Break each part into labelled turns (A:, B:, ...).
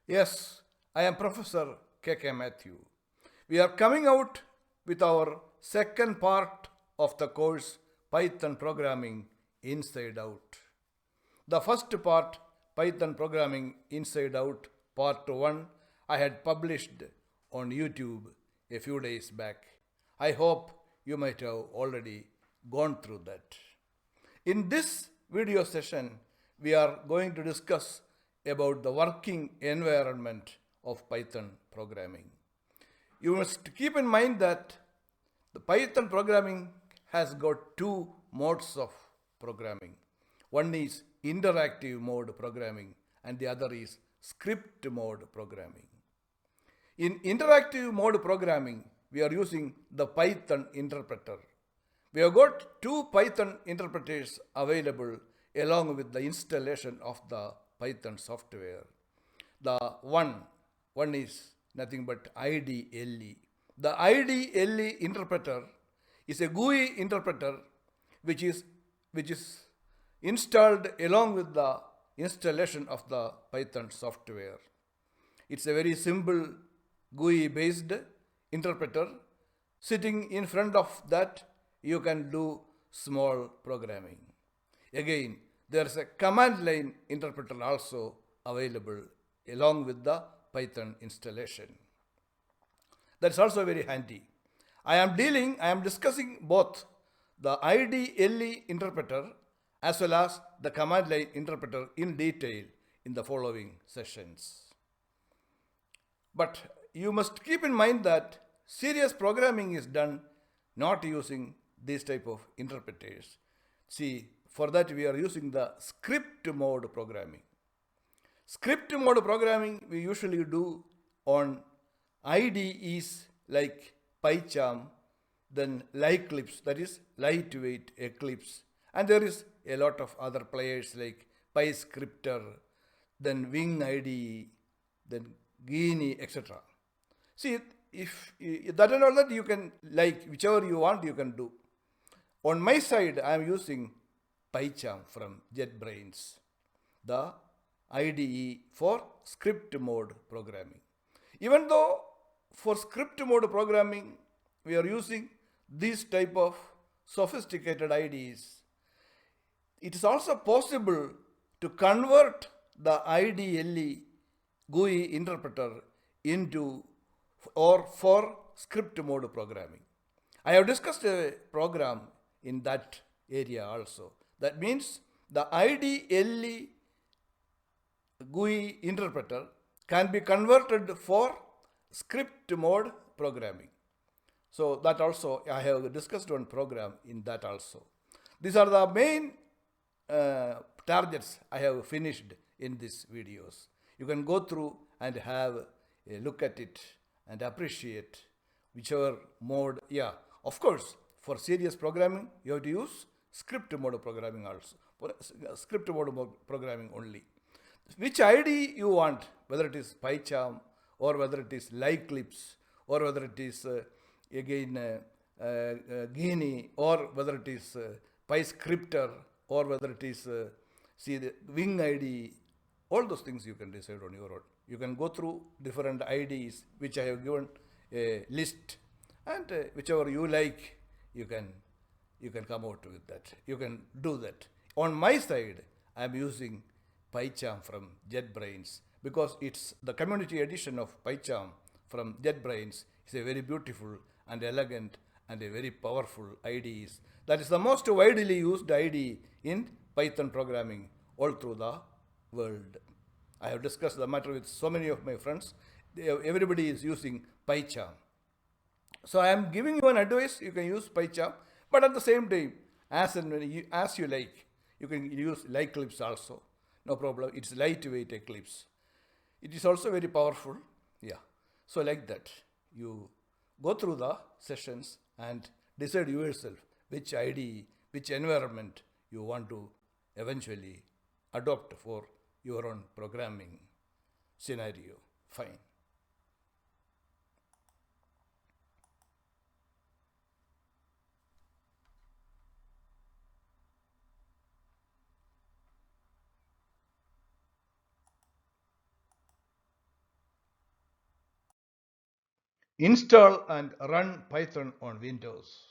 A: Yes, I am Professor K.K. Matthew. We are coming out with our second part of the course Python Programming Inside Out. The first part, Python Programming Inside Out, Part 1, I had published on YouTube a few days back. I hope you might have already gone through that. In this video session, we are going to discuss about the working environment of Python programming. You must keep in mind that the Python programming has got two modes of programming. One is interactive mode programming and the other is script mode programming. In interactive mode programming, we are using the Python interpreter. We have got two Python interpreters available along with the installation of the Python software. The one is nothing but IDE. The IDE interpreter is a GUI interpreter which is installed along with the installation of the Python software. It's a very simple GUI based interpreter. Sitting in front of that, you can do small programming. Again, there's a command line interpreter also available along with the Python installation. That's also very handy. I am discussing both the IDLE interpreter as well as the command line interpreter in detail in the following sessions. But you must keep in mind that serious programming is done not using these type of interpreters. See, for that we are using the script mode programming. Script mode programming we usually do on IDEs like PyCharm, then LiClipse, that is lightweight Eclipse, and there is a lot of other players like PyScripter, then Wing IDE, then Geany, etc. See, if that and all that you can like whichever you want you can do. On my side, I am using PyCharm from JetBrains, the IDE for script mode programming. Even though for script mode programming we are using these type of sophisticated IDEs, it is also possible to convert the IDLE GUI interpreter into or for script mode programming. I have discussed a program in that area also. That means the IDLE GUI interpreter can be converted for script mode programming. So that also I have discussed one program in that also. These are the main targets I have finished in these videos. You can go through and have a look at it and appreciate whichever mode. Yeah, of course, for serious programming, you have to use script mode programming also. For script mode programming only. Which IDE you want, whether it is PyCharm or whether it is LiClipse or whether it is Geany or whether it is PyScripter or whether it is the Wing IDE, all those things you can decide on your own. You can go through different IDEs which I have given a list, and whichever you like, you can come out with that. You can do that. On my side, I am using PyCharm from JetBrains because it's the community edition of PyCharm from JetBrains is a very beautiful and elegant and a very powerful IDE. That is the most widely used IDE in Python programming all through the world. I have discussed the matter with so many of my friends. Everybody is using PyCharm. So I am giving you an advice, you can use PyCharm, but at the same time, as you like, you can use LiClipse also. No problem, it's lightweight Eclipse. It is also very powerful. Yeah. So like that, you go through the sessions and decide yourself which IDE, which environment you want to eventually adopt for your own programming scenario. Fine. Install and run Python on Windows.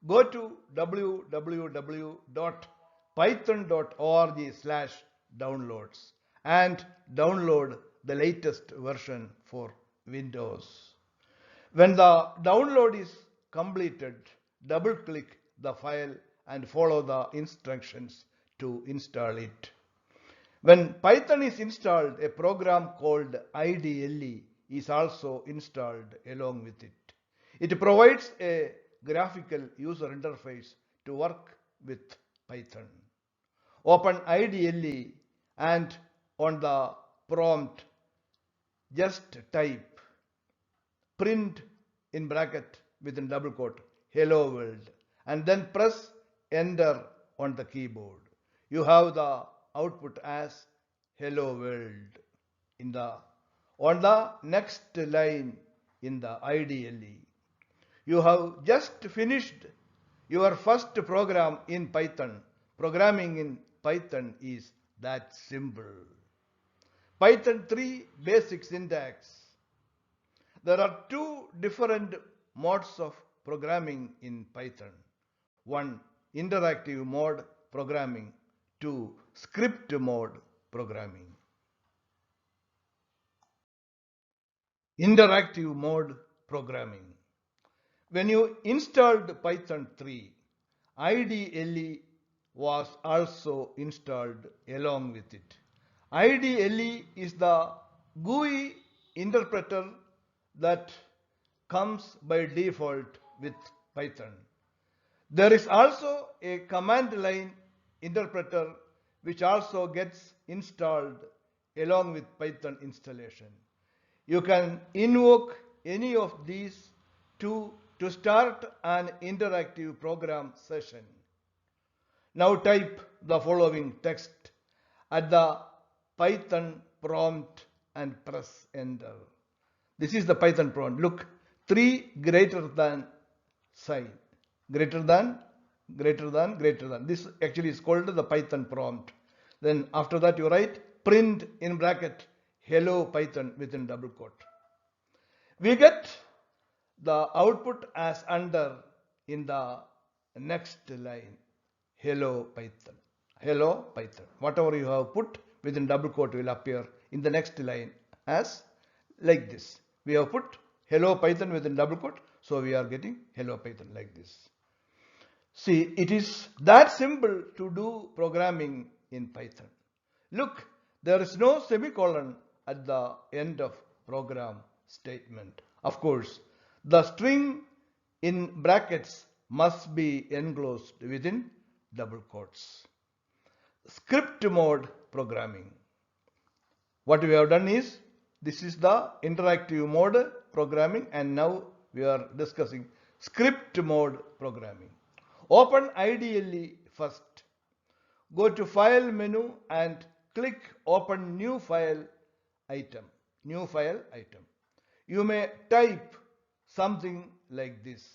A: Go to www.python.org/downloads and download the latest version for Windows. When the download is completed, double-click the file and follow the instructions to install it. When Python is installed, a program called IDE is also installed along with it. It provides a graphical user interface to work with Python. Open IDE and on the prompt just type print in bracket within double quote hello world and then press enter on the keyboard. You have the output as hello world on the next line in the IDE. You have just finished your first program in Python. Programming in Python is that simple. Python 3 basic syntax. There are two different modes of programming in Python. One, interactive mode programming. Two, script mode programming. Interactive mode programming. When you installed Python 3, IDLE was also installed along with it. IDLE is the GUI interpreter that comes by default with Python. There is also a command line interpreter which also gets installed along with Python installation. You can invoke any of these two to start an interactive program session. Now type the following text at the Python prompt and press enter. This is the Python prompt. Look, 3 greater than sign. Greater than. This actually is called the Python prompt. Then after that you write print in bracket hello Python within double quote. We get the output as under in the next line. Hello Python. Hello Python. Whatever you have put within double quote will appear in the next line as like this. We have put hello Python within double quote, so we are getting hello Python like this. See, it is that simple to do programming in Python. Look, there is no semicolon at the end of program statement. Of course, the string in brackets must be enclosed within double quotes. Script mode programming. What we have done is, this is the interactive mode programming, and now we are discussing script mode programming. Open IDE first. Go to File menu and click Open New File item. New File item. You may type something like this,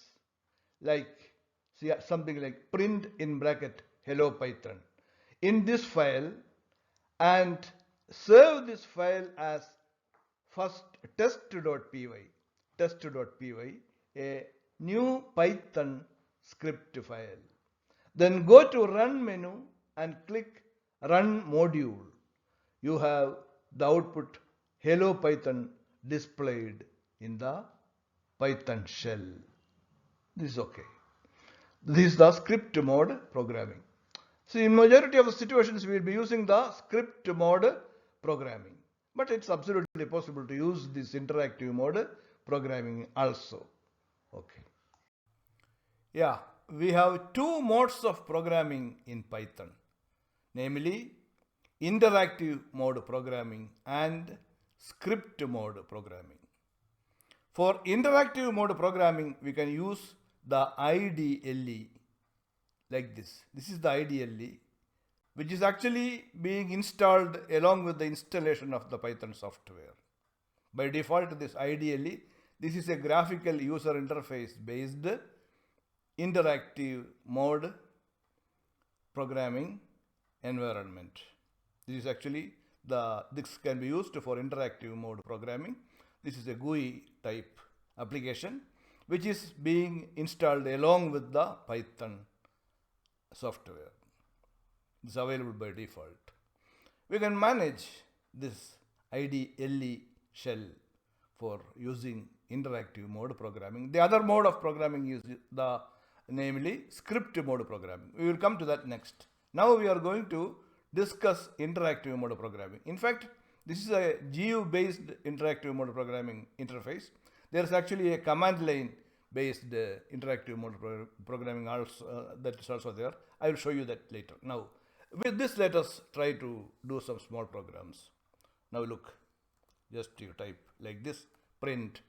A: something like print in bracket hello Python in this file, and save this file as first test.py, a new Python script file. Then go to Run menu and click Run Module. You have the output hello Python displayed in the Python shell. This is okay. This is the script mode programming. See, in majority of the situations we will be using the script mode programming, but it's absolutely possible to use this interactive mode programming also. Okay. Yeah, we have two modes of programming in Python, namely interactive mode programming and script mode programming. For interactive mode programming, we can use the IDLE like this. This is the IDLE, which is actually being installed along with the installation of the Python software. By default, this IDLE, this is a graphical user interface based interactive mode programming environment. This is actually this can be used for interactive mode programming. This is a GUI type application which is being installed along with the Python software. It's available by default. We can manage this IDE shell for using interactive mode programming. The other mode of programming is namely script mode programming. We will come to that next. Now we are going to discuss interactive mode programming. In fact, this is a GU based interactive mode programming interface. There is actually a command line based interactive mode programming also that is also there. I will show you that later. Now with this, let us try to do some small programs. Now look, just you type like this, print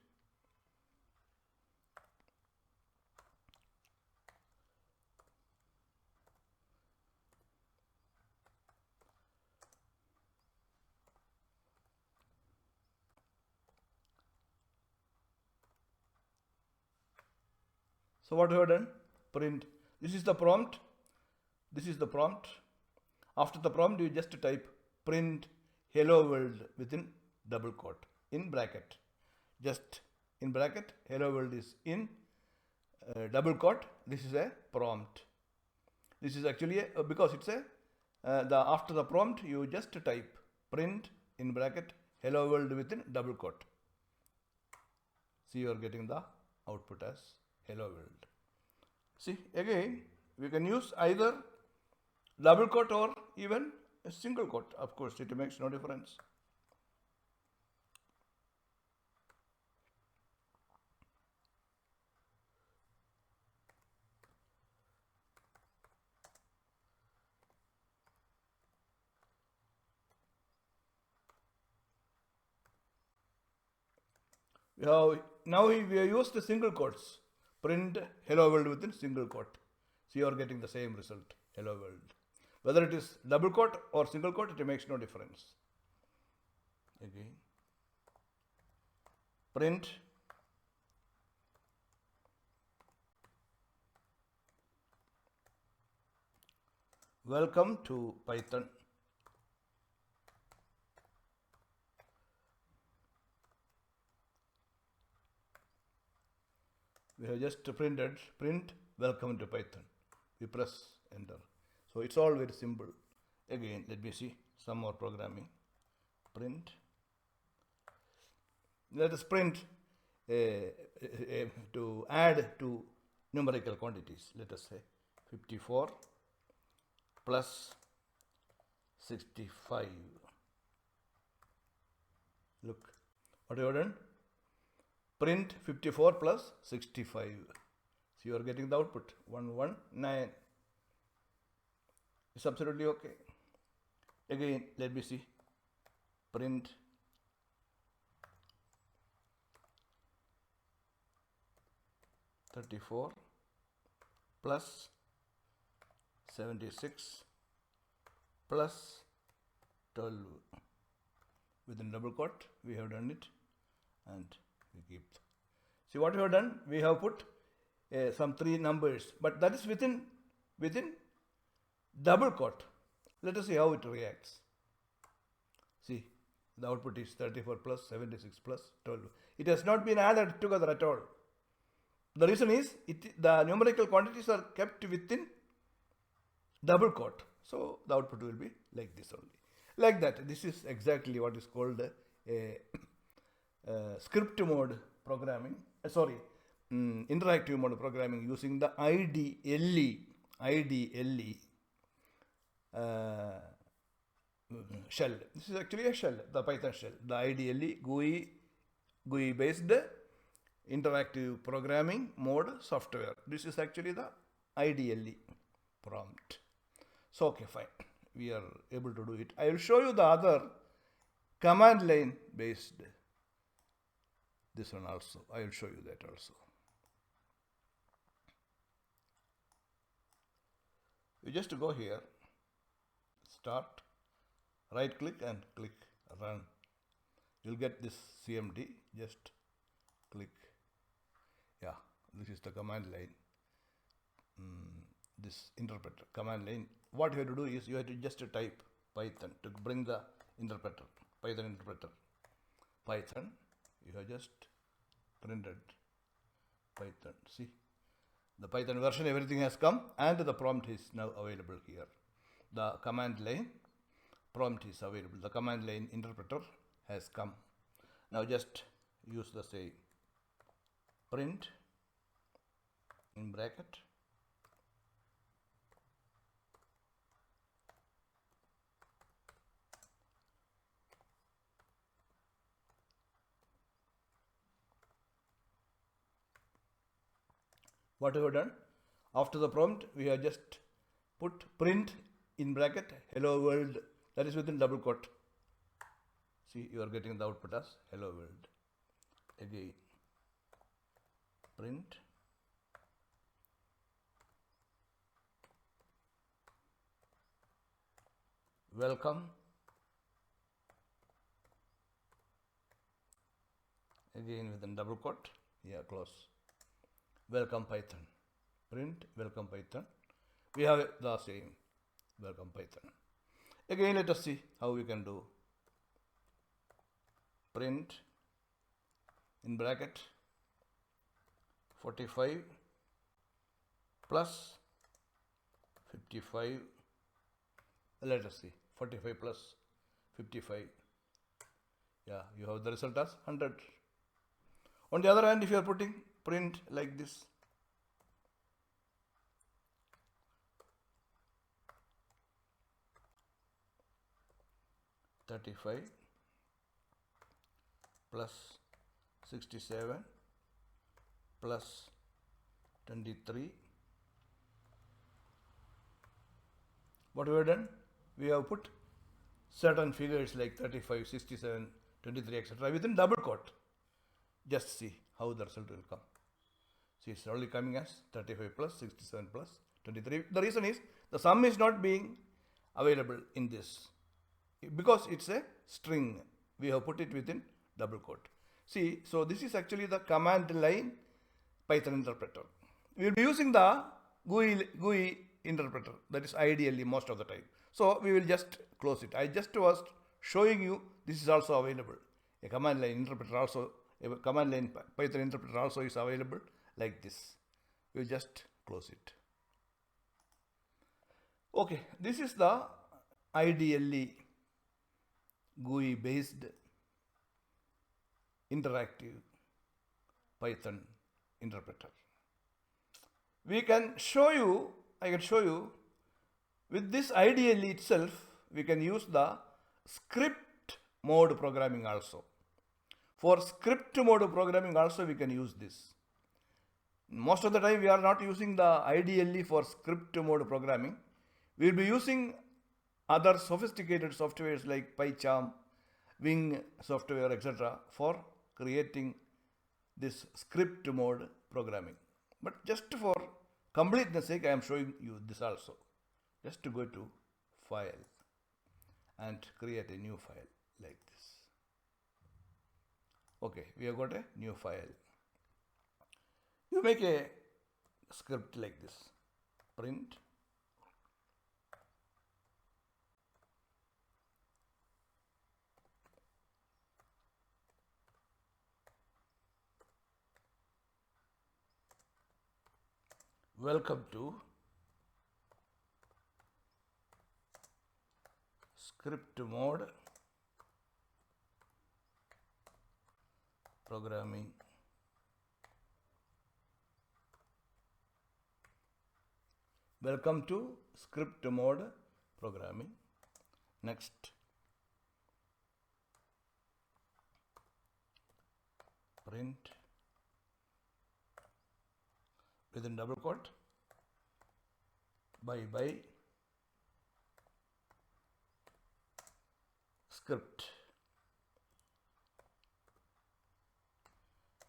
A: So what we have done? Print. This is the prompt. This is the prompt. After the prompt, you just type print hello world within double quote in bracket. Just in bracket, hello world is in double quote. This is a prompt. This is actually because it's a after the prompt you just type print in bracket hello world within double quote. See, you are getting the output as hello world. See, again we can use either double quote or even a single quote. Of course, it makes no difference. Now we have used the single quotes. Print hello world within single quote. So you are getting the same result, hello world. Whether it is double quote or single quote, it makes no difference. Again, print welcome to Python. We have just printed print welcome to Python. We press enter. So it's all very simple. Again, let me see some more programming. Print. Let us print to add to numerical quantities. Let us say 54 plus 65. Look, what you have done? Print 54 plus 65. So you are getting the output 119. It's absolutely okay. Again, let me see. Print (34) plus 76 plus 12 within double quote. We have done it, and we keep. See what we have done? We have put some 3 numbers, but that is within double quote. Let us see how it reacts. See, the output is 34 plus 76 plus 12. It has not been added together at all. The reason is the numerical quantities are kept within double quote. So the output will be like this only. Like that. This is exactly what is called script mode programming. Interactive mode programming using the IDE shell. This is actually a shell, the Python shell, the IDE GUI based interactive programming mode software. This is actually the IDE prompt. So okay, fine, we are able to do it. I will show you the other command line based, this one also. I will show you that also. You just go here, start, right click and click run. You'll get this CMD. Just click. Yeah, this is the command line. This interpreter command line. What you have to do is you have to just type Python to bring the interpreter, Python interpreter. Python. You have just printed Python. See, the Python version, everything has come, and the prompt is now available here. The command line prompt is available. The command line interpreter has come. Now just use the say print in bracket what we have done. After the prompt, we have just put print in bracket hello world, that is within double quote. See, you are getting the output as hello world. Again, print welcome, again within double quote, yeah, close, welcome Python, print welcome Python. We have the same welcome Python. Again, let us see how we can do print in bracket 45 plus 55. Let us see 45 plus 55. Yeah, you have the result as 100. On the other hand, if you are putting print like this, (35) plus 67 plus 23. What we have done? We have put certain figures like 35, 67, 23, etc. within double quote. Just see how the result will come. See, it's only coming as 35 plus 67 plus 23. The reason is the sum is not being available in this because it's a string. We have put it within double quote. See, so this is actually the command line Python interpreter. We will be using the GUI interpreter, that is ideally most of the time. So we will just close it. I just was showing you this is also available. A command line interpreter also, a command line Python interpreter also is available like this. We will just close it. Okay, this is the IDE GUI based interactive Python interpreter. We can show you, I can show you with this IDE itself, we can use the script mode programming also. For script mode programming also we can use this. Most of the time we are not using the IDE for script mode programming. We will be using other sophisticated softwares like PyCharm, Wing software, etc. for creating this script mode programming. But just for completeness sake, I am showing you this also. Just to go to file and create a new file like this. Okay, we have got a new file. You make a script like this, print welcome to script mode programming. Welcome to script mode programming. Next, print within double quote by script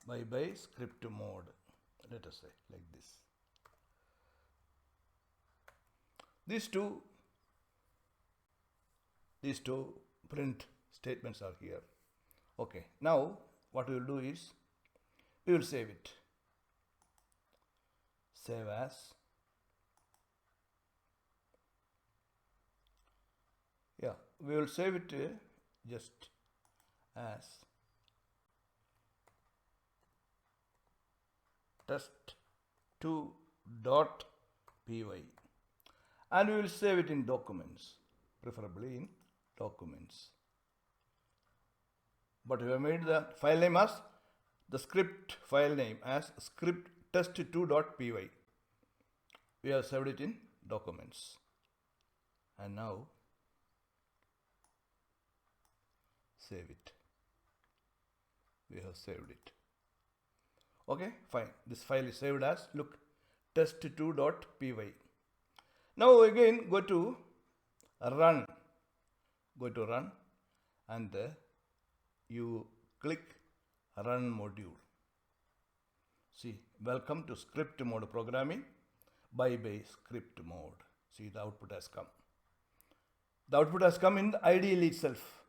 A: by script mode, let us say like this. These two print statements are here. Okay, now what we will do is we will save it. Save as. Yeah, we will save it just as PART-2.py, and we will save it in documents, preferably in documents. But we have made the file name as the script file name as script test2.py. We have saved it in documents, and now save it. We have saved it. Okay, fine. This file is saved as, look, test2.py. Now again go to run. Go to run, and you click run module. See, welcome to script mode programming. Bye script mode. See, the output has come. The output has come in the IDE itself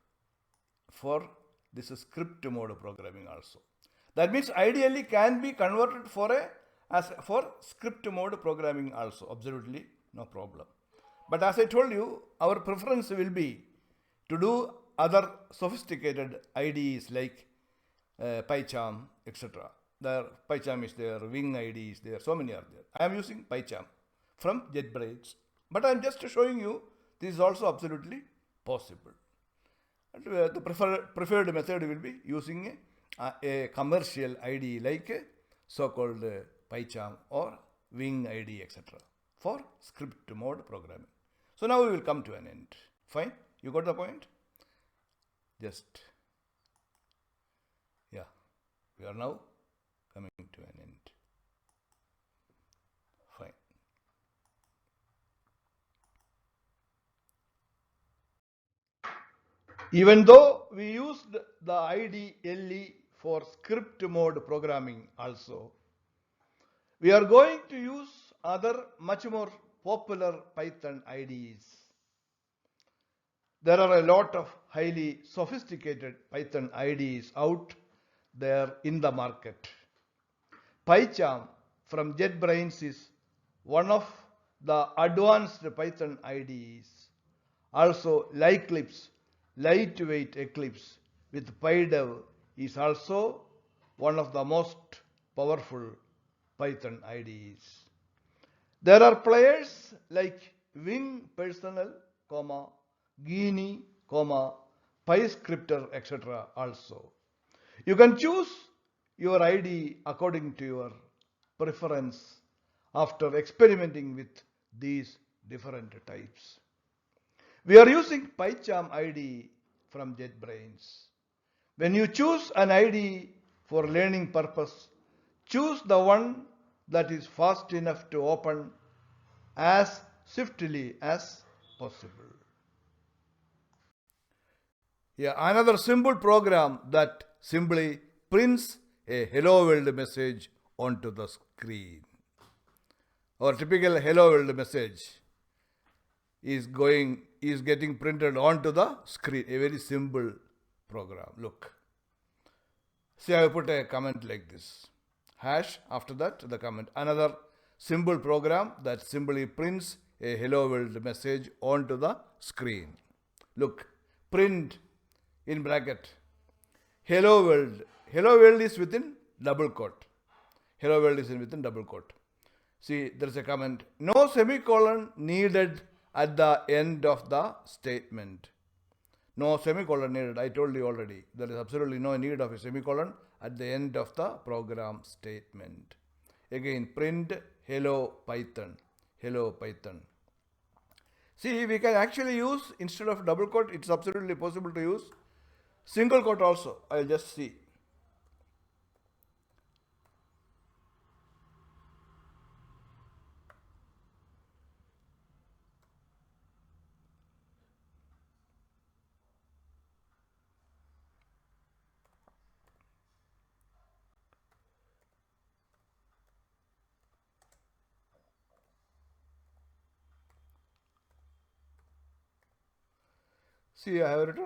A: for this script mode programming also. That means ideally can be converted for script mode programming also. Absolutely no problem. But as I told you, our preference will be to do other sophisticated IDEs like PyCharm, etc. There PyCharm is there, Wing IDE is there, so many are there. I am using PyCharm from JetBrains, but I am just showing you this is also absolutely possible. And, the preferred method will be using a commercial IDE like so-called PyCharm or Wing IDE, etc. for script mode programming. So now we will come to an end. Fine, you got the point? Just, yeah, we are now coming to an end. Fine. Even though we used the IDE for script mode programming also, we are going to use other much more popular Python IDEs. There are a lot of highly sophisticated Python IDEs out there in the market. PyCharm from JetBrains is one of the advanced Python IDEs. Also, LiClipse, lightweight Eclipse with PyDev is also one of the most powerful Python IDEs. There are players like Wing Personal, Geany, PyScripter, etc. also. You can choose your IDE according to your preference after experimenting with these different types. We are using PyCharm IDE from JetBrains. When you choose an IDE for learning purpose, choose the one that is fast enough to open as swiftly as possible. Yeah, another simple program that simply prints a hello world message onto the screen. Our typical hello world message is getting printed onto the screen. A very simple program. Look. See, I put a comment like this. Hash, after that the comment. Another simple program that simply prints a hello world message onto the screen. Look, print in bracket. Hello world. Hello world is within double quote. Hello world is within double quote. See, there is a comment. No semicolon needed at the end of the statement. No semicolon needed. I told you already. There is absolutely no need of a semicolon at the end of the program statement. Again, print hello Python. Hello Python. See, we can actually use, instead of double quote, it's absolutely possible to use single quote also. I'll just see. See, I have written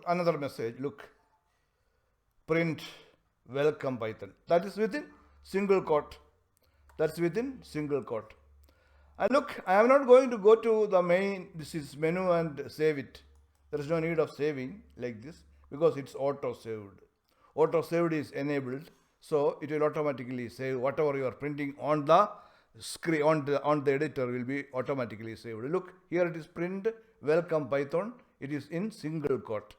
A: another message. Look, print welcome Python. That is within single quote. That's within single quote. And look, I am not going to go to the main, this is menu and save it. There is no need of saving like this because it's auto saved. Auto saved is enabled. So it will automatically save whatever you are printing on the screen, on the editor will be automatically saved. Look, here it is print welcome Python. It is in single quote.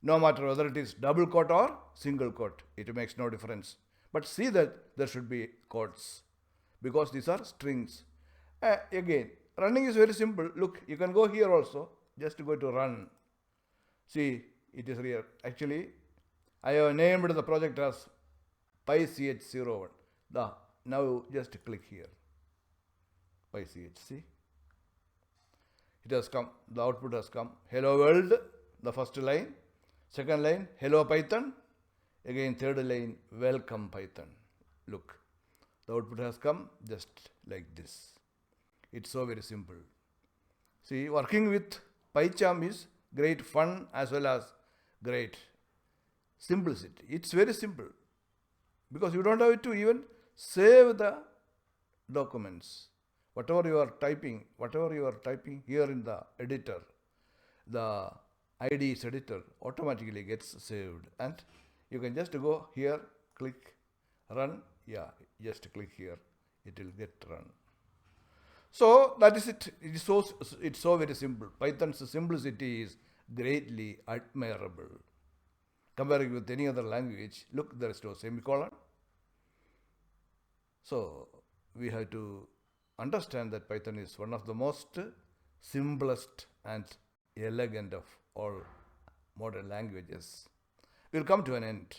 A: No matter whether it is double quote or single quote, it makes no difference. But see that there should be quotes because these are strings. Again, running is very simple. Look, you can go here also. Just go to run. See, it is here. Actually, I have named the project as PyCH01. Now just click here. PyCH, see? It has come. The output has come. Hello world, the first line. Second line, hello Python. Again, third line, welcome Python. Look, the output has come just like this. It's so very simple. See, working with PyCharm is great fun as well as great simplicity. It's very simple because you don't have to even save the documents. Whatever you are typing here in the editor, the IDEs editor automatically gets saved, and you can just go here, click run. Yeah, just click here, it will get run. So that is it. It's so very simple. Python's simplicity is greatly admirable. Comparing with any other language, look, there is no semicolon. So we have to understand that Python is one of the most simplest and elegant of all modern languages. We'll come to an end.